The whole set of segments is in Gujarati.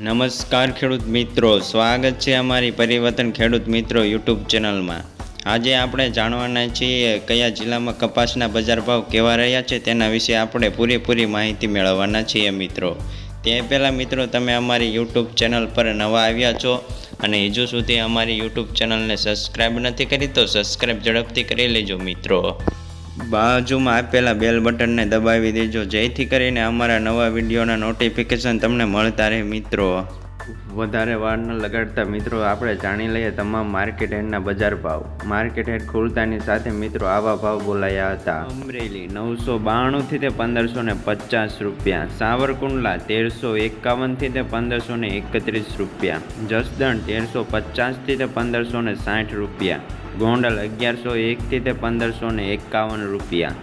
નમસ્કાર ખેડૂત મિત્રો, સ્વાગત છે અમારી પરિવર્તન ખેડૂત મિત્રો યુટ્યુબ ચેનલમાં। આજે આપણે જાણવાના છીએ કયા જિલ્લામાં કપાસના બજાર ભાવ કેવા રહ્યા છે તેના વિશે આપણે પૂરેપૂરી માહિતી મેળવવાના છીએ મિત્રો। તે પહેલાં મિત્રો, તમે અમારી યુટ્યુબ ચેનલ પર નવા આવ્યા છો અને હજુ સુધી અમારી યુટ્યુબ ચેનલને સબસ્ક્રાઈબ નથી કરી તો સબસ્ક્રાઈબ ઝડપથી કરી લેજો મિત્રો। બાજુમાં આપેલા બેલ બટનને દબાવી દેજો, જેથી કરીને અમારા નવા વિડીયોના નોટિફિકેશન તમને મળતા રહે મિત્રો। વધારે વાર ન લગાડતા મિત્રો, આપણે જાણી લઈએ તમામ માર્કેટ હેડના બજાર ભાવ। માર્કેટ હેડ ખુલતાની સાથે મિત્રો આવા ભાવ બોલાયા હતા। અમરેલી 992 થી તે 1550 રૂપિયા, સાવરકુંડલા 1351 થી તે 1531 રૂપિયા, જસદણ 1350 થી તે 1560 રૂપિયા, ગોંડલ 1101 થી તે 1551 રૂપિયા,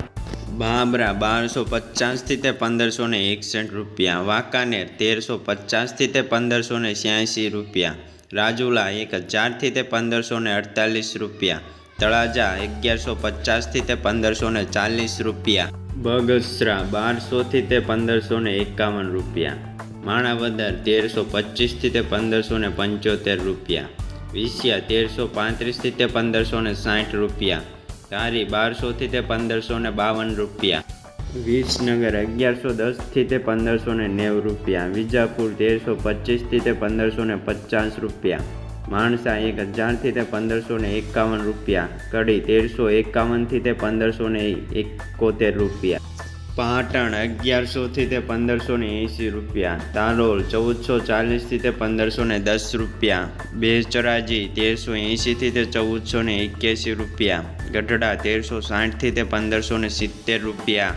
બાબરા 1250 થી તે 1561 રૂપિયા, વાંકાનેર 1350 થી તે 1586 રૂપિયા, રાજુલા 1000 થી તે 1548 રૂપિયા, તળાજા 1150 થી તે 1540 રૂપિયા, બગસરા 1200 થી તે 1551 રૂપિયા, માણાવદર 1325 થી તે 1575 રૂપિયા, વિસિયા 1335 થી તે 1560 રૂપિયા, ધારી 1200 થી તે 1552 રૂપિયા, વિસનગર 1110 થી તે 1590 રૂપિયા, વિજાપુર 1325 થી તે 1550 રૂપિયા, માણસા 1000 થી તે 1551 રૂપિયા, કડી 1351 થી તે 1571 રૂપિયા, પાટણ 1100 થી તે 1580 રૂપિયા, તાલોલ 1440 થી તે 1510 રૂપિયા, બેચરાજી 1380 થી તે 1481 રૂપિયા, ગઢડા 1360 થી તે 1570 રૂપિયા।